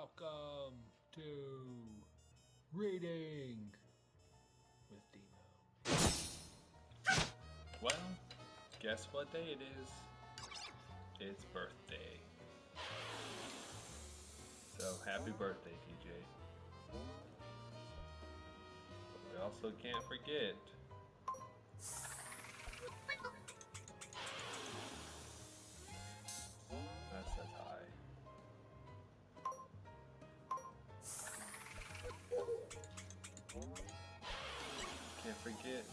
Welcome to Reading with Demo. Well, guess what day it is? It's birthday. So happy birthday, DJ. We also can't forget that says hi. Can't forget.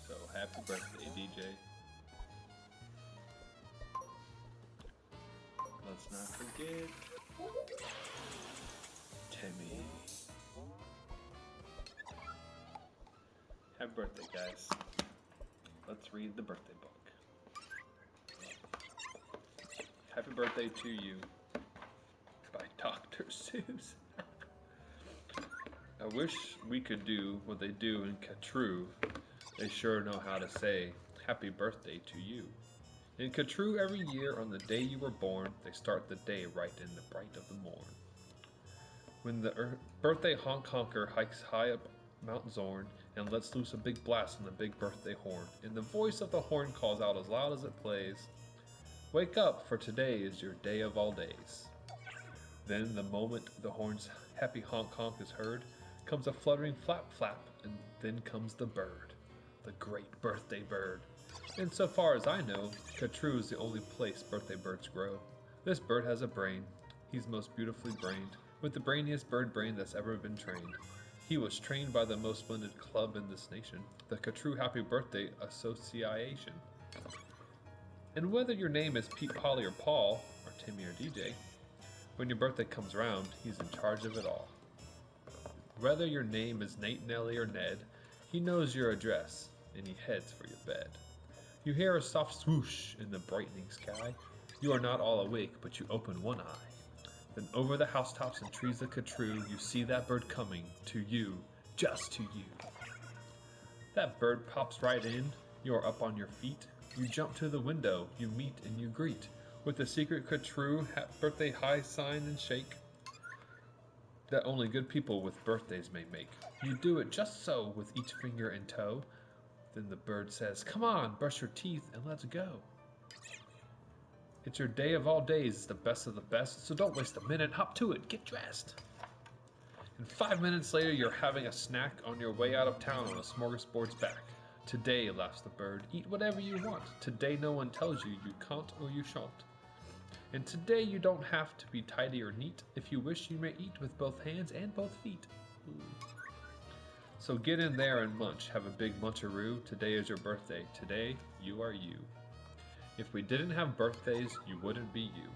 So happy birthday, DJ. Let's not forget Timmy. Happy birthday, guys. Let's read the birthday book. Happy Birthday to You by Dr. Seuss. I wish we could do what they do in Catrue. They sure know how to say happy birthday to you. In Catrue, every year on the day you were born, they start the day right in the bright of the morn. When the birthday honker hikes high up Mount Zorn and lets loose a big blast on the big birthday horn, and the voice of the horn calls out as loud as it plays, "Wake up, for today is your day of all days." Then, the moment the horn's happy honk is heard, comes a fluttering flap flap, and then comes the bird, the great birthday bird. And so far as I know, Catrue is the only place birthday birds grow. This bird has a brain. He's most beautifully brained, with the brainiest bird brain that's ever been trained. He was trained by the most splendid club in this nation, the Catrue Happy Birthday Association. And whether your name is Pete, Polly, or Paul, or Timmy, or DJ, when your birthday comes around, he's in charge of it all. Whether your name is Nate, Nellie, or Ned, he knows your address, and he heads for your bed. You hear a soft swoosh in the brightening sky. You are not all awake, but you open one eye. Then over the housetops and trees of Catrue, you see that bird coming to you, just to you. That bird pops right in. You are up on your feet. You jump to the window. You meet and you greet with the secret Catrue birthday high sign and shake that only good people with birthdays may make. You do it just so with each finger and toe. Then the bird says, "Come on, brush your teeth and let's go." It's your day of all days, it's the best of the best, so don't waste a minute, hop to it, get dressed. And 5 minutes later, you're having a snack on your way out of town on a smorgasbord's back. Today, laughs the bird, eat whatever you want. Today no one tells you you can't or you shan't. And today you don't have to be tidy or neat. If you wish, you may eat with both hands and both feet. Ooh. So get in there and munch, have a big muncharoo. Today is your birthday, today you are you. If we didn't have birthdays, you wouldn't be you.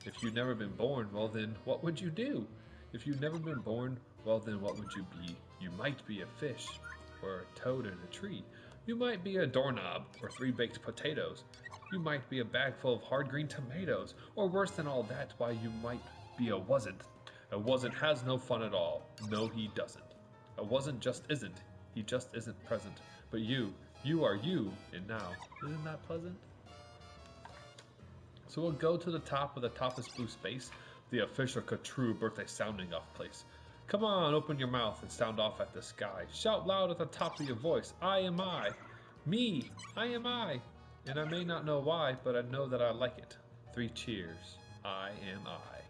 If you'd never been born, well then, what would you do? If you'd never been born, well then, what would you be? You might be a fish, or a toad in a tree. You might be a doorknob, or 3 baked potatoes. You might be a bag full of hard green tomatoes, or worse than all that, why you might be a wasn't. A wasn't has no fun at all. No, he doesn't. A wasn't just isn't. He just isn't present. But you are you, and now, isn't that pleasant? So we'll go to the top of the topless blue space, the official Catrue birthday sounding off place. Come on, open your mouth and sound off at the sky. Shout loud at the top of your voice, I am I. Me, I am I. And I may not know why, but I know that I like it. 3 cheers, I am I.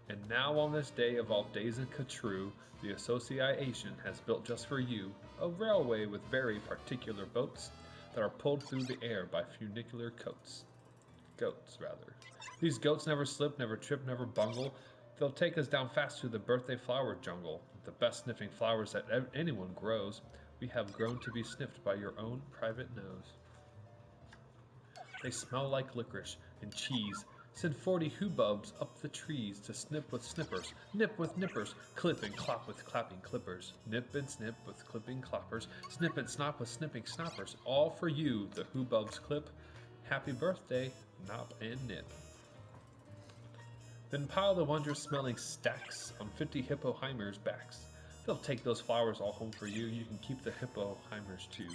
And now on this day of all days in Catrue, the association has built just for you a railway with very particular boats that are pulled through the air by funicular goats. These goats never slip, never trip, never bungle. They'll take us down fast to the birthday flower jungle, the best sniffing flowers that anyone grows. We have grown to be sniffed by your own private nose. They smell like licorice and cheese. Send 40 hoobubs up the trees to snip with snippers, nip with nippers, clip and clop with clapping clippers, nip and snip with clipping cloppers, snip and snop with snipping snoppers, all for you, the hoobubs clip. Happy birthday, nop and nip. Then pile the wondrous smelling stacks on 50 hippohymers' backs. They'll take those flowers all home for you. You can keep the hippoheimers too.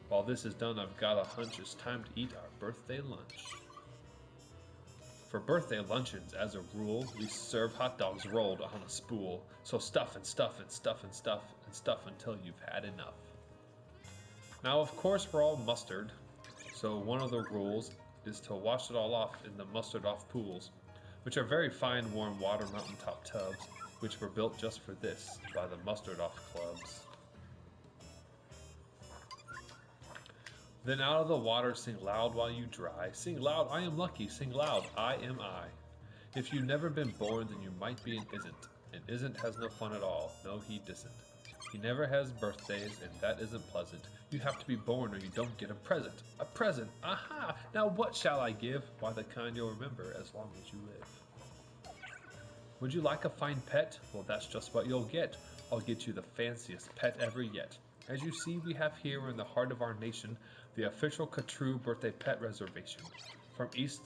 While this is done, I've got a hunch it's time to eat our birthday lunch. For birthday luncheons, as a rule, we serve hot dogs rolled on a spool. So stuff and stuff and stuff and stuff and stuff until you've had enough. Now, of course, we're all mustard. So one of the rules is to wash it all off in the mustard-off pools, which are very fine warm water mountaintop tubs, which were built just for this by the mustard-off clubs. Then out of the water sing loud while you dry. Sing loud, I am lucky. Sing loud, I am I. If you've never been born, then you might be an isn't. And isn't has no fun at all. No, he doesn't. He never has birthdays, and that isn't pleasant. You have to be born or you don't get a present. A present! Aha! Now what shall I give? Why, the kind you'll remember as long as you live. Would you like a fine pet? Well, that's just what you'll get. I'll get you the fanciest pet ever yet. As you see, we have here in the heart of our nation the official Catrue birthday pet reservation. From east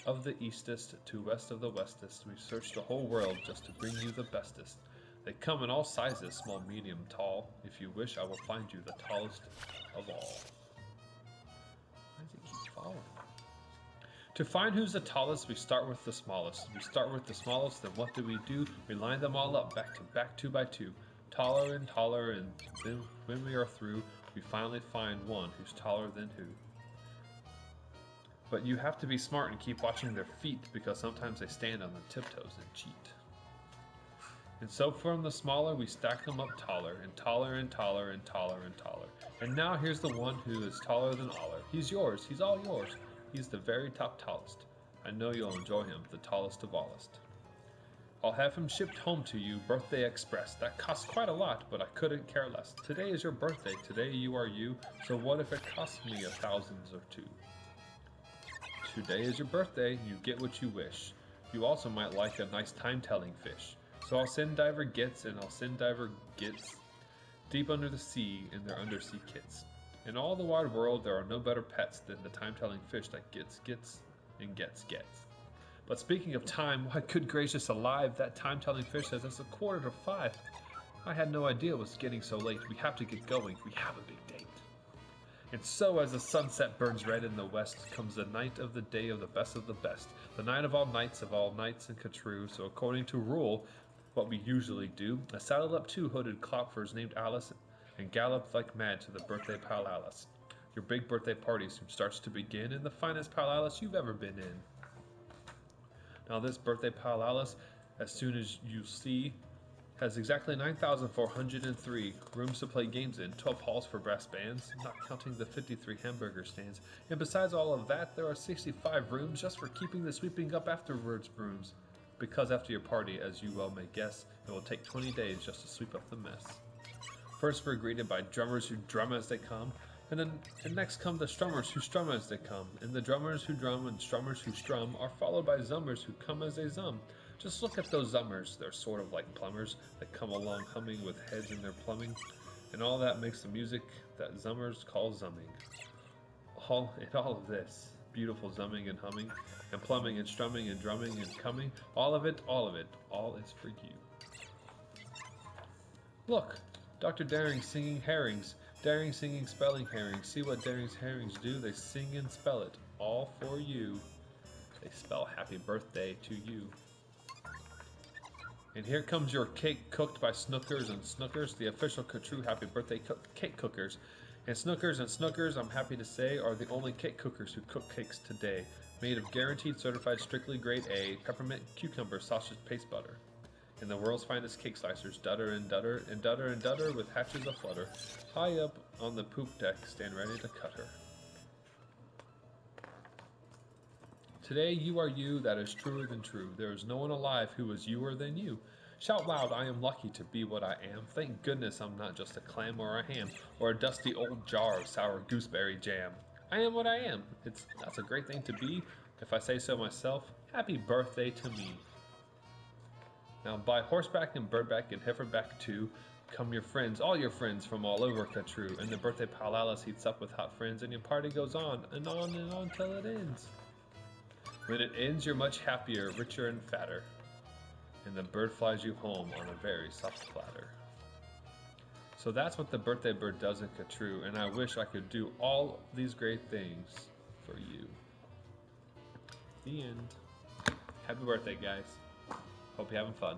of the eastest to west of the westest, we've searched the whole world just to bring you the bestest. They come in all sizes, small, medium, tall. If you wish, I will find you the tallest of all. Why does it keep following? To find who's the tallest, we start with the smallest. We start with the smallest, then what do? We line them all up, back to back, 2 by 2. Taller, and then when we are through, we finally find one who's taller than who. But you have to be smart and keep watching their feet, because sometimes they stand on the tiptoes and cheat. And so from the smaller, we stack them up taller, and taller, and taller, and taller, and taller. And now here's the one who is taller than aller. He's yours, he's all yours. He's the very top tallest. I know you'll enjoy him, the tallest of allest. I'll have him shipped home to you, birthday express. That costs quite a lot, but I couldn't care less. Today is your birthday, today you are you, so what if it costs me $1,000s or $2? Today is your birthday, you get what you wish. You also might like a nice time-telling fish. So I'll send Diver Gets, and I'll send Diver Gets deep under the sea in their undersea kits. In all the wide world, there are no better pets than the time-telling fish that gets, and gets. But speaking of time, why, good gracious alive, that time-telling fish says it's 4:45. I had no idea it was getting so late. We have to get going. We have a big date. And so as the sunset burns red in the west, comes the night of the day of the best, the night of all nights in Catrue. So according to rule, what we usually do, I saddled up 2 hooded clopfers named Alice and galloped like mad to the birthday Pal Alice. Your big birthday party soon starts to begin, and the finest Pal Alice you've ever been in. Now this birthday Pal Alice, as soon as you see, has exactly 9,403 rooms to play games in, 12 halls for brass bands, not counting the 53 hamburger stands. And besides all of that, there are 65 rooms just for keeping the sweeping up afterwards brooms. Because after your party, as you well may guess, it will take 20 days just to sweep up the mess. First we're greeted by drummers who drum as they come, and next come the strummers who strum as they come, and the drummers who drum and strummers who strum are followed by zummers who come as they zum. Just look at those zummers, they're sort of like plumbers that come along humming with heads in their plumbing, and all that makes the music that zummers call zumming. All of this, beautiful zumming and humming, and plumbing and strumming and drumming and coming, all of it, all is for you. Look, Dr. Daring singing herrings, Daring singing spelling herrings. See what Daring's herrings do? They sing and spell it, all for you. They spell happy birthday to you. And here comes your cake cooked by Snookers and Snookers, the official Catrue happy birthday cake cookers. And Snookers, I'm happy to say, are the only cake cookers who cook cakes today. Made of guaranteed certified strictly grade A, peppermint, cucumber, sausage paste butter. And the world's finest cake slicers, dutter and dutter and dutter and dutter with hatches aflutter. High up on the poop deck, stand ready to cut her. Today you are you, that is truer than true. There is no one alive who is youer than you. Shout loud, I am lucky to be what I am. Thank goodness I'm not just a clam or a ham, or a dusty old jar of sour gooseberry jam. I am what I am. That's a great thing to be. If I say so myself, happy birthday to me. Now by horseback and birdback and heiferback too, come your friends, all your friends from all over Catrue, and the birthday Pal Alice heats up with hot friends, and your party goes on and on and on till it ends. When it ends, you're much happier, richer and fatter, and the bird flies you home on a very soft platter. So that's what the birthday bird does in Katru, and I wish I could do all these great things for you. The end. Happy birthday, guys. Hope you're having fun.